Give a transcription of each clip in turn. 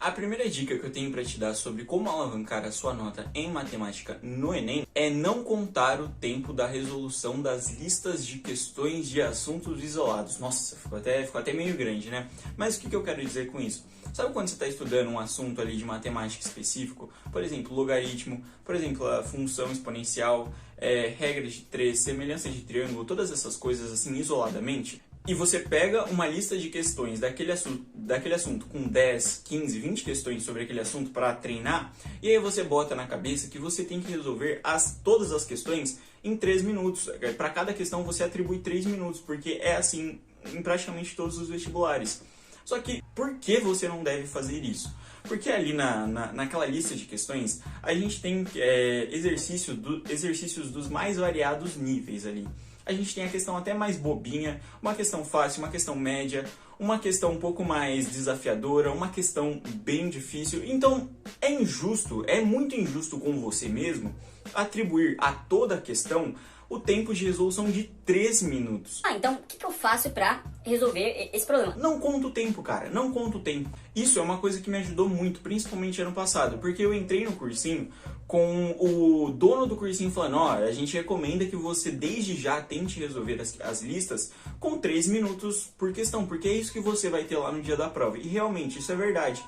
A primeira dica que eu tenho para te dar sobre como alavancar a sua nota em matemática no Enem é não contar o tempo da resolução das listas de questões de assuntos isolados. Nossa, ficou até meio grande, né? Mas o que eu quero dizer com isso? Sabe quando você está estudando um assunto ali de matemática específico? Por exemplo, logaritmo, por exemplo, a função exponencial, regra de três, semelhança de triângulo, todas essas coisas assim isoladamente? E você pega uma lista de questões daquele assunto com 10, 15, 20 questões sobre aquele assunto para treinar, e aí você bota na cabeça que você tem que resolver todas as questões em 3 minutos. Para cada questão você atribui 3 minutos, porque é assim em praticamente todos os vestibulares. Só que por que você não deve fazer isso? Porque ali naquela lista de questões a gente tem exercícios dos mais variados níveis ali. A gente tem a questão até mais bobinha, uma questão fácil, uma questão média, uma questão um pouco mais desafiadora, uma questão bem difícil. Então é muito injusto com você mesmo atribuir a toda a questão o tempo de resolução de 3 minutos. Então o que eu faço pra resolver esse problema? Não conta o tempo, cara, não conta o tempo. Isso é uma coisa que me ajudou muito, principalmente ano passado, porque eu entrei no cursinho com o dono do cursinho falando, a gente recomenda que você desde já tente resolver as listas com 3 minutos por questão, porque é isso que você vai ter lá no dia da prova. E realmente isso é verdade.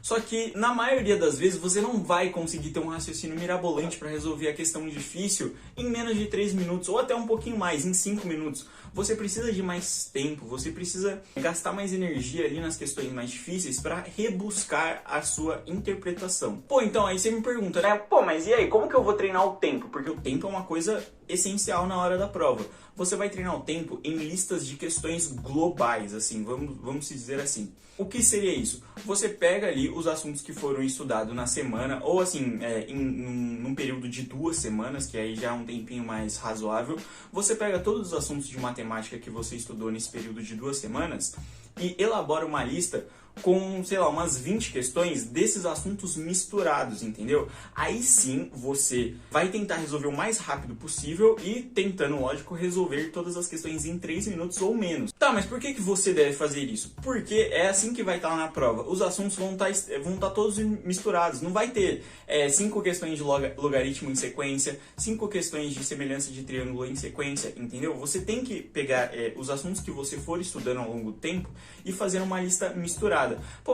Só que na maioria das vezes você não vai conseguir ter um raciocínio mirabolante para resolver a questão difícil em menos de 3 minutos ou até um pouquinho mais, em 5 minutos. Você precisa de mais tempo, você precisa gastar mais energia ali nas questões mais difíceis para rebuscar a sua interpretação. Então aí você me pergunta, né? Mas e aí, como que eu vou treinar o tempo? Porque o tempo é uma coisa essencial na hora da prova. Você vai treinar o tempo em listas de questões globais, assim, vamos dizer assim. O que seria isso? Você pega ali os assuntos que foram estudados na semana, ou assim, num período de 2 semanas, que aí já é um tempinho mais razoável. Você pega todos os assuntos de matemática que você estudou nesse período de 2 semanas e elabora uma lista com, sei lá, umas 20 questões desses assuntos misturados, entendeu? Aí sim você vai tentar resolver o mais rápido possível e tentando, lógico, resolver todas as questões em 3 minutos ou menos. Tá, mas por que você deve fazer isso? Porque é assim que vai estar lá na prova. Os assuntos vão estar todos misturados. Não vai ter 5 questões de logaritmo em sequência, 5 questões de semelhança de triângulo em sequência, entendeu? Você tem que pegar os assuntos que você for estudando ao longo do tempo e fazer uma lista misturada.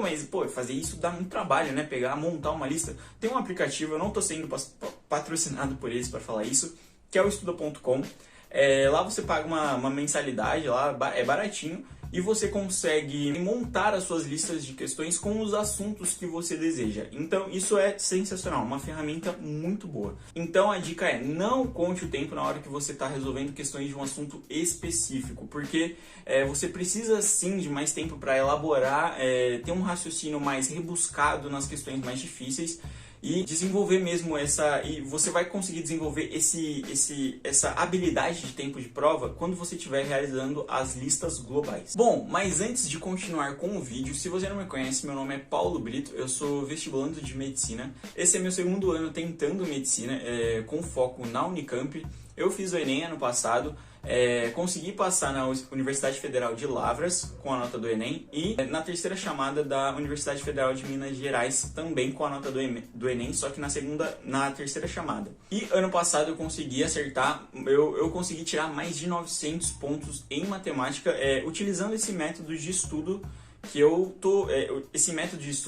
Mas fazer isso dá muito trabalho, né? Montar uma lista. Tem um aplicativo, eu não estou sendo patrocinado por eles para falar isso, que é o estuda.com. Lá você paga uma mensalidade, lá é baratinho, e você consegue montar as suas listas de questões com os assuntos que você deseja. Então isso é sensacional, uma ferramenta muito boa. Então a dica é, não conte o tempo na hora que você está resolvendo questões de um assunto específico, porque você precisa sim de mais tempo para elaborar, ter um raciocínio mais rebuscado nas questões mais difíceis, e desenvolver mesmo e você vai conseguir desenvolver essa habilidade de tempo de prova quando você estiver realizando as listas globais. Bom, mas antes de continuar com o vídeo, se você não me conhece, meu nome é Paulo Brito, eu sou vestibulando de medicina. Esse é meu 2º ano tentando medicina, com foco na Unicamp. Eu fiz o Enem ano passado, consegui passar na Universidade Federal de Lavras com a nota do Enem e na 3ª chamada da Universidade Federal de Minas Gerais também com a nota do Enem, só que na 3ª chamada. E ano passado eu consegui acertar, eu consegui tirar mais de 900 pontos em matemática utilizando esse método de estudo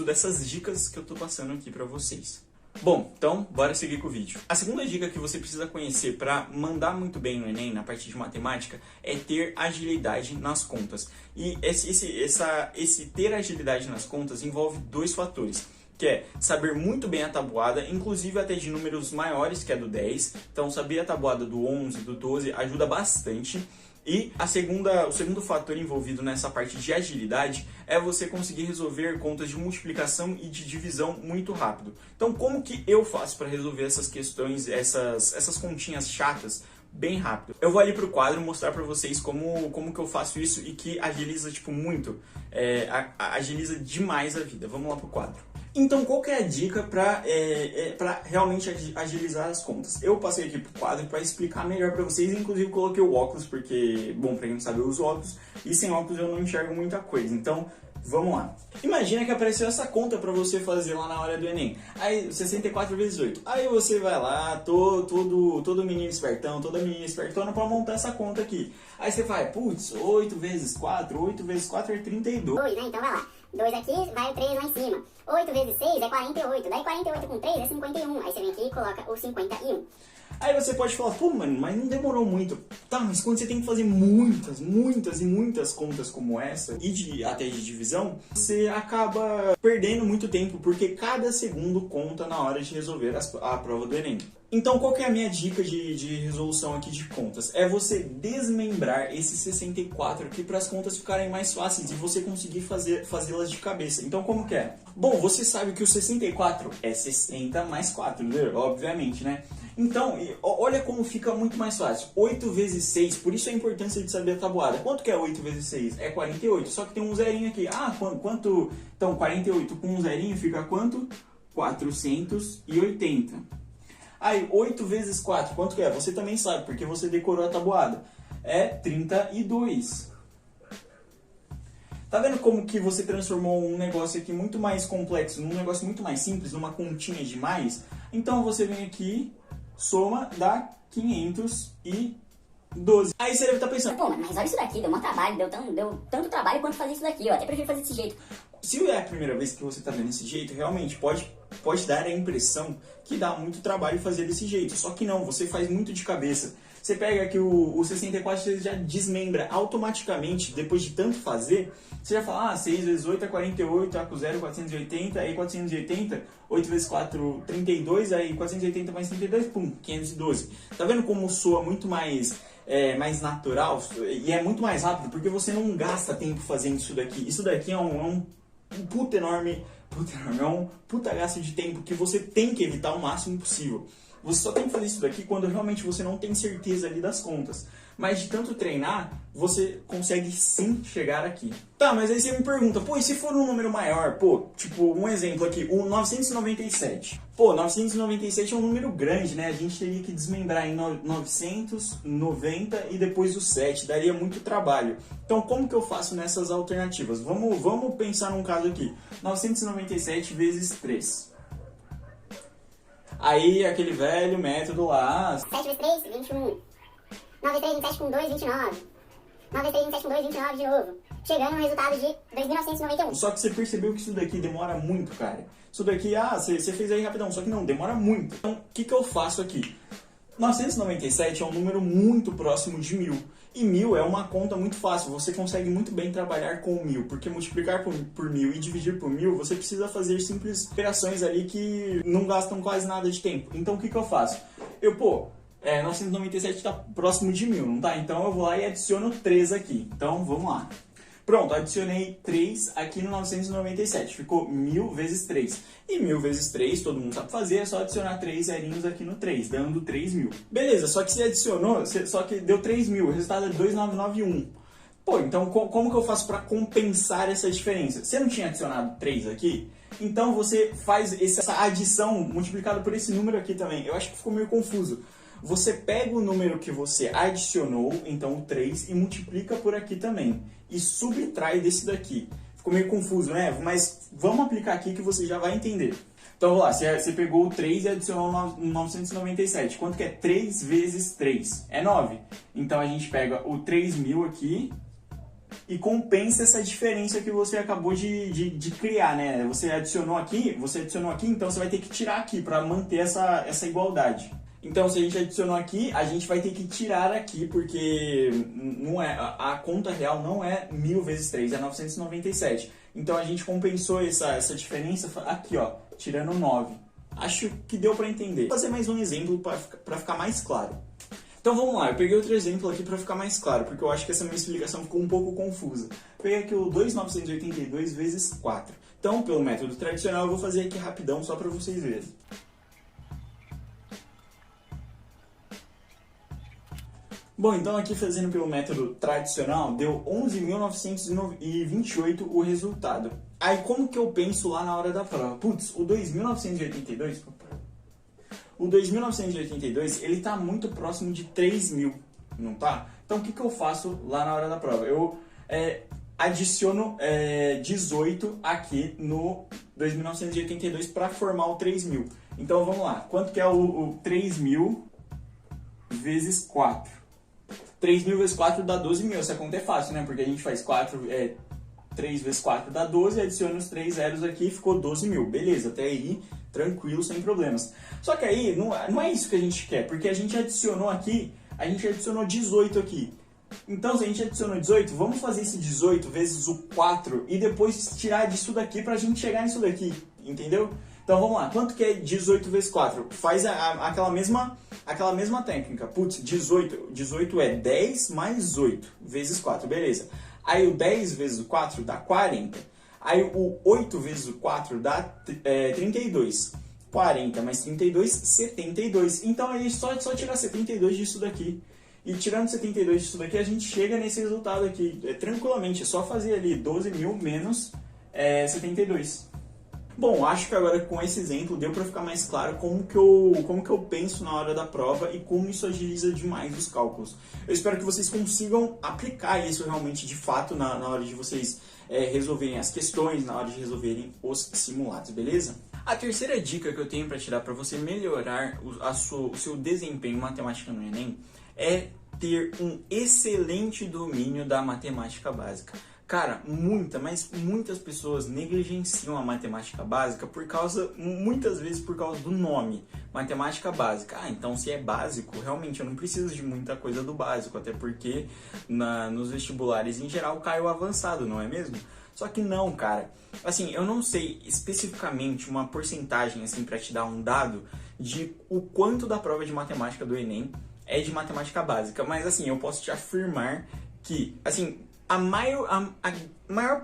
essas dicas que eu tô passando aqui para vocês. Bom, então bora seguir com o vídeo. A segunda dica que você precisa conhecer para mandar muito bem no Enem, na parte de matemática, é ter agilidade nas contas. E esse ter agilidade nas contas envolve 2 fatores, que é saber muito bem a tabuada, inclusive até de números maiores, que é do 10. Então saber a tabuada do 11, do 12 ajuda bastante. E o segundo fator envolvido nessa parte de agilidade é você conseguir resolver contas de multiplicação e de divisão muito rápido. Então, como que eu faço para resolver essas questões, essas continhas chatas, bem rápido? Eu vou ali para o quadro mostrar para vocês como que eu faço isso e que agiliza muito, agiliza demais a vida. Vamos lá para o quadro. Então, qual que é a dica para realmente agilizar as contas? Eu passei aqui pro quadro para explicar melhor para vocês, inclusive coloquei o óculos, porque, bom, para quem não sabe, eu uso óculos, e sem óculos eu não enxergo muita coisa. Então, vamos lá. Imagina que apareceu essa conta para você fazer lá na hora do Enem. Aí, 64 vezes 8. Aí você vai lá, todo menino espertão, toda menina espertona para montar essa conta aqui. Aí você vai, putz, 8 vezes 4, 8 vezes 4 é 32. Né? Então vai lá. 2 aqui, vai o 3 lá em cima. 8 vezes 6 é 48. Daí 48 com 3 é 51. Aí você vem aqui e coloca o 51. Aí você pode falar, pô, mano, mas não demorou muito. Tá, mas quando você tem que fazer muitas contas como essa, e até de divisão, você acaba perdendo muito tempo, porque cada segundo conta na hora de resolver a prova do Enem. Então, qual que é a minha dica de resolução aqui de contas? É você desmembrar esse 64 aqui para as contas ficarem mais fáceis e você conseguir fazê-las de cabeça. Então, como que é? Bom, você sabe que o 64 é 60 mais 4, né? Obviamente, né? Então, olha como fica muito mais fácil. 8 vezes 6, por isso a importância de saber a tabuada. Quanto que é 8 vezes 6? É 48, só que tem um zerinho aqui. Ah, quanto? Então, 48 com um zerinho fica quanto? 480. Aí, 8 vezes 4, quanto que é? Você também sabe, porque você decorou a tabuada. É 32. Tá vendo como que você transformou um negócio aqui muito mais complexo num negócio muito mais simples, numa continha de mais? Então, você vem aqui, soma, dá 512. Aí você deve estar pensando, pô, mas olha isso daqui, deu um trabalho, deu tanto trabalho quanto fazer isso daqui. Eu até prefiro fazer desse jeito. Se é a primeira vez que você está vendo desse jeito, realmente pode dar a impressão que dá muito trabalho fazer desse jeito. Só que não, você faz muito de cabeça. Você pega aqui o 64, você já desmembra automaticamente, depois de tanto fazer, você já fala, 6 vezes 8 é 48, com 0, 480, aí 480, 8 vezes 4, 32, aí 480 mais 32, pum, 512. Tá vendo como soa muito mais natural e é muito mais rápido, porque você não gasta tempo fazendo isso daqui. Isso daqui é um puta enorme, é um puta gasto de tempo que você tem que evitar o máximo possível. Você só tem que fazer isso daqui quando realmente você não tem certeza ali das contas. Mas de tanto treinar, você consegue sim chegar aqui. Tá, mas aí você me pergunta, pô, e se for um número maior? Pô, tipo, um exemplo aqui, o 997. Pô, 997 é um número grande, né? A gente teria que desmembrar em 990 e depois o 7. Daria muito trabalho. Então, como que eu faço nessas alternativas? Vamos pensar num caso aqui. 997 vezes 3. Aí, aquele velho método lá... 7 vezes 3, 21. 9 vezes 3, 27 com 2, 29. 9 vezes 3, 27 com 2, 29 de novo. Chegando no resultado de 2.991. Só que você percebeu que isso daqui demora muito, cara. Isso daqui, você fez aí rapidão, só que não, demora muito. Então, o que eu faço aqui? 997 é um número muito próximo de 1000. E 1000 é uma conta muito fácil, você consegue muito bem trabalhar com 1000, porque multiplicar por 1000 e dividir por 1000, você precisa fazer simples operações ali que não gastam quase nada de tempo. Então, o que eu faço? 997 está próximo de 1000, não tá? Então, eu vou lá e adiciono 3 aqui. Então, vamos lá. Pronto, adicionei 3 aqui no 997, ficou 1000 vezes 3. E 1000 vezes 3, todo mundo sabe fazer, é só adicionar 3 zerinhos aqui no 3, dando 3.000. Beleza, só que você adicionou, só que deu 3.000, o resultado é 2.991. Pô, então como que eu faço para compensar essa diferença? Você não tinha adicionado 3 aqui? Então você faz essa adição multiplicada por esse número aqui também. Eu acho que ficou meio confuso. Você pega o número que você adicionou, então o 3, e multiplica por aqui também. E subtrai desse daqui. Ficou meio confuso, né? Mas vamos aplicar aqui que você já vai entender. Então, vamos lá. Você pegou o 3 e adicionou 997. Quanto que é 3 vezes 3? É 9. Então, a gente pega o 3.000 aqui e compensa essa diferença que você acabou de criar, né? Você adicionou aqui, então você vai ter que tirar aqui para manter essa igualdade. Então, se a gente adicionou aqui, a gente vai ter que tirar aqui, porque não é, a conta real não é 1000 vezes 3, é 997. Então, a gente compensou essa diferença aqui, ó, tirando 9. Acho que deu para entender. Vou fazer mais um exemplo para ficar mais claro. Então, vamos lá. Eu peguei outro exemplo aqui para ficar mais claro, porque eu acho que essa minha explicação ficou um pouco confusa. Peguei aqui o 2.982 vezes 4. Então, pelo método tradicional, eu vou fazer aqui rapidão, só para vocês verem. Bom, então aqui fazendo pelo método tradicional, deu 11.928 o resultado. Aí como que eu penso lá na hora da prova? Putz, o 2.982, ele tá muito próximo de 3.000, não tá? Então o que eu faço lá na hora da prova? Eu adiciono 18 aqui no 2.982 para formar o 3.000. Então vamos lá, quanto que é o 3.000 vezes 4? 3.000 vezes 4 dá 12.000, essa conta é fácil, né? Porque a gente faz 3 vezes 4 dá 12, adiciona os 3 zeros aqui e ficou 12.000. Beleza, até aí, tranquilo, sem problemas. Só que aí, não é isso que a gente quer, porque a gente adicionou 18 aqui. Então, se a gente adicionou 18, vamos fazer esse 18 vezes o 4 e depois tirar disso daqui pra gente chegar nisso daqui, entendeu? Então vamos lá, quanto que é 18 vezes 4? Faz aquela mesma técnica. Putz, 18 é 10 mais 8 vezes 4, beleza. Aí o 10 vezes o 4 dá 40. Aí o 8 vezes o 4 dá 32. 40 mais 32, 72. Então aí só tirar 72 disso daqui. E tirando 72 disso daqui, a gente chega nesse resultado aqui tranquilamente. É só fazer ali 12.000 menos 72. Bom, acho que agora com esse exemplo deu para ficar mais claro como que eu penso na hora da prova e como isso agiliza demais os cálculos. Eu espero que vocês consigam aplicar isso realmente de fato na hora de vocês resolverem as questões, na hora de resolverem os simulados, beleza? A terceira dica que eu tenho para te dar para você melhorar o seu desempenho em matemática no Enem é ter um excelente domínio da matemática básica. Cara, muitas pessoas negligenciam a matemática básica muitas vezes por causa do nome, matemática básica. Então se é básico, realmente eu não preciso de muita coisa do básico, até porque nos vestibulares em geral cai o avançado, não é mesmo? Só que não, cara. Assim, eu não sei especificamente uma porcentagem assim para te dar um dado de o quanto da prova de matemática do Enem é de matemática básica, mas assim, eu posso te afirmar que, assim, a maior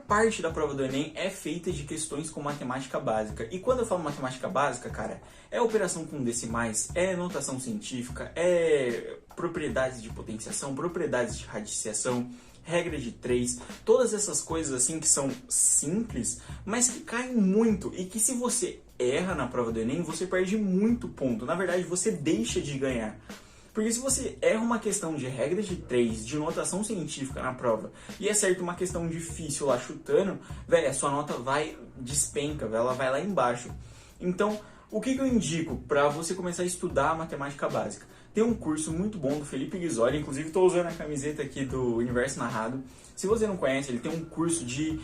parte da prova do Enem é feita de questões com matemática básica. E quando eu falo matemática básica, cara, é operação com decimais, é notação científica, é propriedades de potenciação, propriedades de radiciação, regra de 3, todas essas coisas assim que são simples, mas que caem muito e que se você erra na prova do Enem, você perde muito ponto. Na verdade, você deixa de ganhar. Porque se você erra uma questão de regra de 3, de notação científica na prova, e acerta uma questão difícil lá chutando, velho, a sua nota despenca, ela vai lá embaixo. Então, o que eu indico para você começar a estudar a matemática básica? Tem um curso muito bom do Felipe Ghisoli, inclusive estou usando a camiseta aqui do Universo Narrado. Se você não conhece, ele tem um curso de,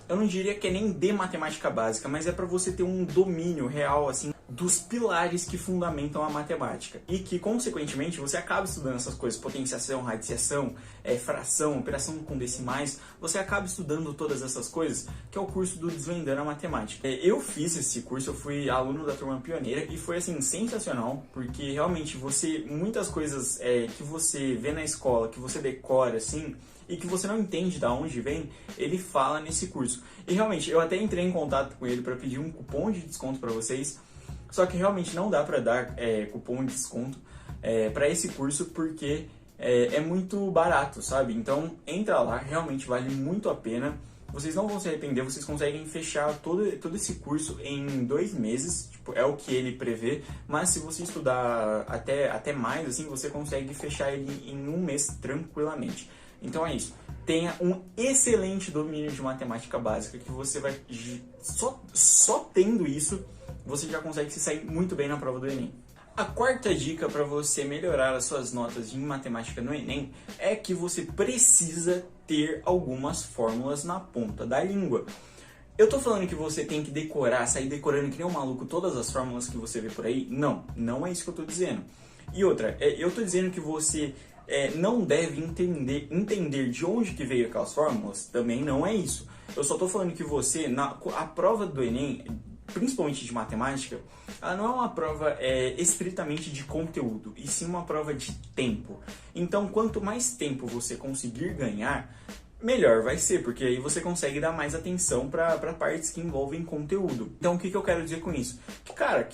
eu não diria que é nem de matemática básica, mas é para você ter um domínio real, assim, dos pilares que fundamentam a matemática. E que, consequentemente, você acaba estudando essas coisas, potenciação, radiciação, fração, operação com decimais, você acaba estudando todas essas coisas, que é o curso do Desvendando a Matemática. Eu fiz esse curso, eu fui aluno da turma pioneira e foi, assim, sensacional, porque realmente muitas coisas que você vê na escola, que você decora, assim, e que você não entende de onde vem, ele fala nesse curso. E realmente, eu até entrei em contato com ele para pedir um cupom de desconto para vocês, só que realmente não dá para dar cupom de desconto para esse curso porque é muito barato, sabe? Então entra lá, realmente vale muito a pena. Vocês não vão se arrepender, vocês conseguem fechar todo esse curso em 2 meses, tipo, é o que ele prevê, mas se você estudar até mais, assim, você consegue fechar ele em 1 mês tranquilamente. Então é isso, tenha um excelente domínio de matemática básica, que você vai, só tendo isso, você já consegue se sair muito bem na prova do Enem. A quarta dica para você melhorar as suas notas em matemática no Enem é que você precisa ter algumas fórmulas na ponta da língua. Eu tô falando que você tem que decorar, sair decorando que nem um maluco todas as fórmulas que você vê por aí? Não é isso que eu tô dizendo. E outra, eu tô dizendo que você não deve entender de onde que veio aquelas fórmulas, também não é isso. Eu só tô falando que você, a prova do Enem, principalmente de matemática, ela não é uma prova estritamente de conteúdo, e sim uma prova de tempo. Então, quanto mais tempo você conseguir ganhar, melhor vai ser, porque aí você consegue dar mais atenção para partes que envolvem conteúdo. Então, o que eu quero dizer com isso? Que, cara,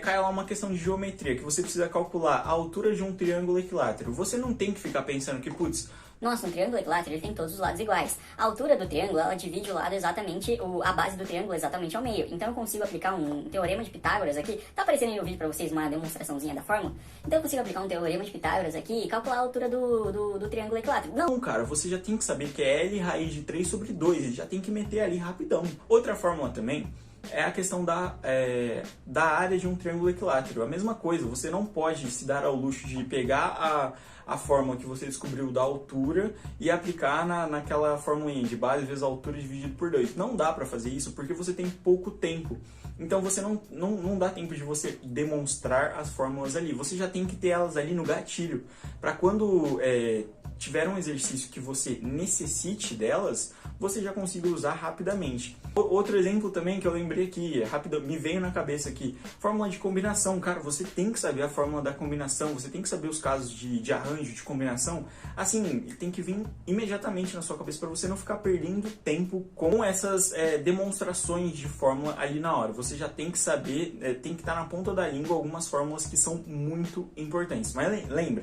cai lá uma questão de geometria, que você precisa calcular a altura de um triângulo equilátero. Você não tem que ficar pensando que, putz, nossa, um triângulo equilátero ele tem todos os lados iguais. A altura do triângulo, ela divide o lado exatamente, a base do triângulo exatamente ao meio. Então eu consigo aplicar um teorema de Pitágoras aqui. Tá aparecendo aí no vídeo pra vocês uma demonstraçãozinha da fórmula? Então eu consigo aplicar um teorema de Pitágoras aqui e calcular a altura do triângulo equilátero. Não, cara, você já tem que saber que é L raiz de 3 sobre 2, e já tem que meter ali rapidão. Outra fórmula também é a questão da área de um triângulo equilátero. A mesma coisa, você não pode se dar ao luxo de pegar a fórmula que você descobriu da altura e aplicar naquela fórmula de base vezes a altura dividido por 2. Não dá para fazer isso porque você tem pouco tempo. Então você não dá tempo de você demonstrar as fórmulas ali. Você já tem que ter elas ali no gatilho. Para quando tiver um exercício que você necessite delas, você já consiga usar rapidamente. Outro exemplo também que eu lembrei aqui, me veio na cabeça aqui, fórmula de combinação. Cara, você tem que saber a fórmula da combinação, você tem que saber os casos de arranjo, de combinação. Assim, tem que vir imediatamente na sua cabeça para você não ficar perdendo tempo com essas demonstrações de fórmula ali na hora. Você já tem que saber, tem que estar na ponta da língua algumas fórmulas que são muito importantes. Mas lembra,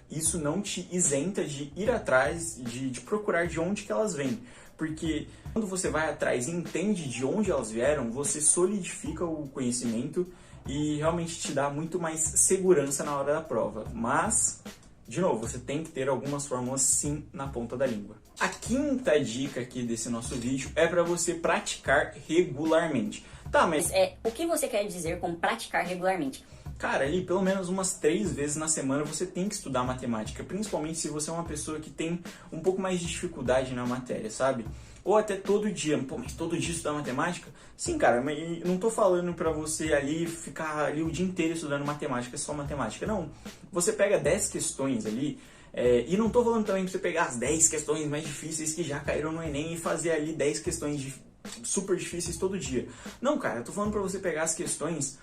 isso não te isenta de ir atrás, de procurar de onde que elas vêm. Porque quando você vai atrás e entende de onde elas vieram, você solidifica o conhecimento e realmente te dá muito mais segurança na hora da prova. Mas, de novo, você tem que ter algumas fórmulas sim na ponta da língua. A quinta dica aqui desse nosso vídeo é para você praticar regularmente. Tá, mas o que você quer dizer com praticar regularmente? Cara, ali pelo menos umas 3 vezes na semana você tem que estudar matemática, principalmente se você é uma pessoa que tem um pouco mais de dificuldade na matéria, sabe? Ou até todo dia. Pô, mas todo dia estudar matemática? Sim, cara, mas não tô falando pra você ali ficar ali o dia inteiro estudando matemática, só matemática. Não, você pega 10 questões ali, e não tô falando também pra você pegar as 10 questões mais difíceis que já caíram no Enem e fazer ali 10 questões super difíceis todo dia. Não, cara, eu tô falando pra você pegar as questões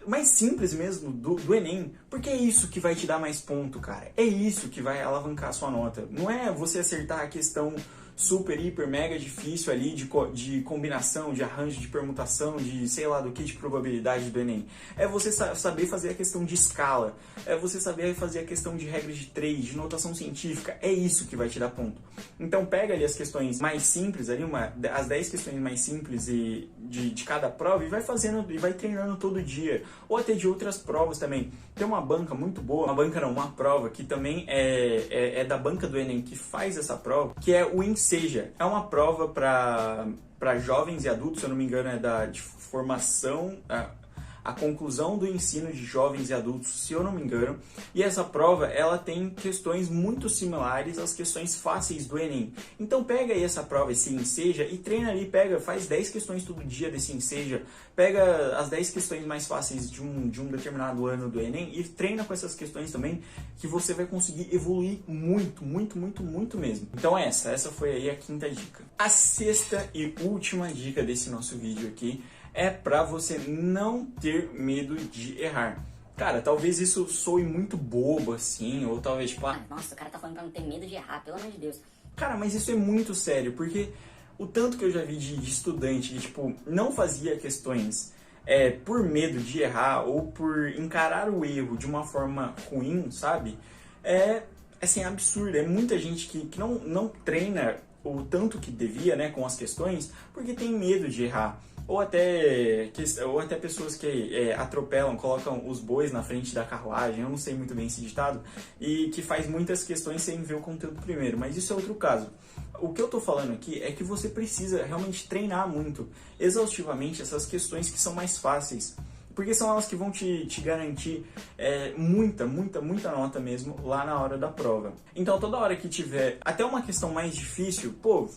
mais simples mesmo do Enem, porque é isso que vai te dar mais ponto, cara. É isso que vai alavancar a sua nota. Não é você acertar a questão super, hiper, mega difícil ali de combinação, de arranjo, de permutação, de sei lá do que, de probabilidade do Enem. É você saber fazer a questão de escala, é você saber fazer a questão de regra de 3, de notação científica. É isso que vai te dar ponto. Então pega ali as questões mais simples, ali as 10 questões mais simples de cada prova e vai fazendo e vai treinando todo dia. Ou até de outras provas também. Tem uma banca muito boa, uma prova que também é da banca do Enem que faz essa prova, que é o Enseja. É uma prova para jovens e adultos, se eu não me engano, de formação, a conclusão do ensino de jovens e adultos, se eu não me engano. E essa prova, ela tem questões muito similares às questões fáceis do Enem. Então pega aí essa prova, esse Enseja, e treina ali, faz 10 questões todo dia desse Enseja, pega as 10 questões mais fáceis de um determinado ano do Enem e treina com essas questões também, que você vai conseguir evoluir muito, muito, muito, muito mesmo. Então essa foi aí a quinta dica. A sexta e última dica desse nosso vídeo aqui é pra você não ter medo de errar. Cara, talvez isso soe muito bobo assim, ou talvez tipo... Nossa, o cara tá falando pra não ter medo de errar, pelo amor de Deus. Cara, mas isso é muito sério, porque o tanto que eu já vi de estudante que, tipo, não fazia questões por medo de errar ou por encarar o erro de uma forma ruim, sabe? Assim, absurdo. É muita gente que não treina o tanto que devia, né, com as questões, porque tem medo de errar. Ou até pessoas que atropelam, colocam os bois na frente da carruagem, eu não sei muito bem esse ditado, e que faz muitas questões sem ver o conteúdo primeiro, mas isso é outro caso. O que eu tô falando aqui é que você precisa realmente treinar muito, exaustivamente, essas questões que são mais fáceis, porque são elas que vão te garantir muita nota mesmo lá na hora da prova. Então toda hora que tiver até uma questão mais difícil, pô,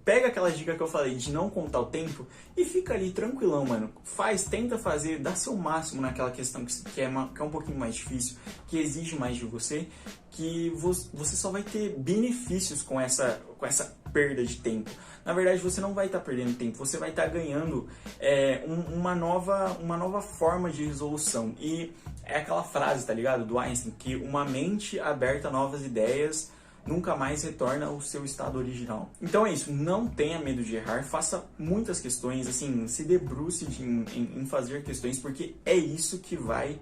pega aquela dica que eu falei de não contar o tempo e fica ali tranquilão, mano. Tenta fazer, dá seu máximo naquela questão que é um pouquinho mais difícil, que exige mais de você, que você só vai ter benefícios com essa perda de tempo. Na verdade, você não vai estar perdendo tempo, você vai estar ganhando uma nova forma de resolução. E é aquela frase, tá ligado, do Einstein, que uma mente aberta a novas ideias nunca mais retorna ao seu estado original. Então é isso, não tenha medo de errar, faça muitas questões, assim, se debruce em fazer questões, porque é isso que vai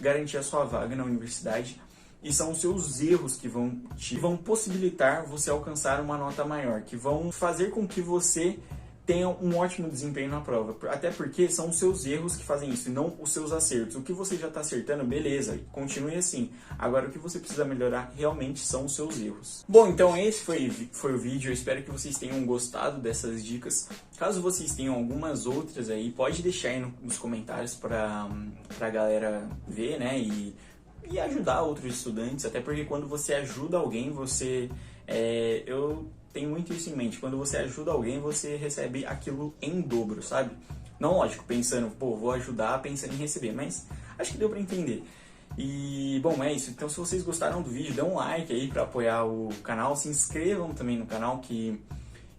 garantir a sua vaga na universidade. E são os seus erros que vão possibilitar você alcançar uma nota maior, que vão fazer com que você tenha um ótimo desempenho na prova. Até porque são os seus erros que fazem isso, e não os seus acertos. O que você já está acertando, beleza, continue assim. Agora, o que você precisa melhorar realmente são os seus erros. Bom, então esse foi o vídeo. Eu espero que vocês tenham gostado dessas dicas. Caso vocês tenham algumas outras aí, pode deixar aí nos comentários para a galera ver, né? E ajudar outros estudantes, até porque quando você ajuda alguém, eu tenho muito isso em mente, quando você ajuda alguém, você recebe aquilo em dobro, sabe? Não, lógico, pensando, pô, vou ajudar pensando em receber, mas acho que deu pra entender. E, bom, é isso. Então, se vocês gostaram do vídeo, dê um like aí pra apoiar o canal, se inscrevam também no canal, que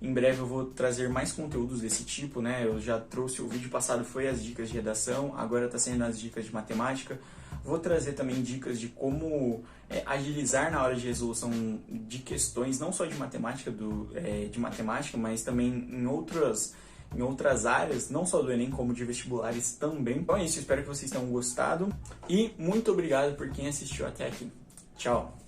em breve eu vou trazer mais conteúdos desse tipo, né? Eu já trouxe, o vídeo passado foi as dicas de redação, agora tá sendo as dicas de matemática. Vou trazer também dicas de como agilizar na hora de resolução de questões, não só de matemática, mas também em outras áreas, não só do Enem, como de vestibulares também. Então é isso, espero que vocês tenham gostado e muito obrigado por quem assistiu até aqui. Tchau!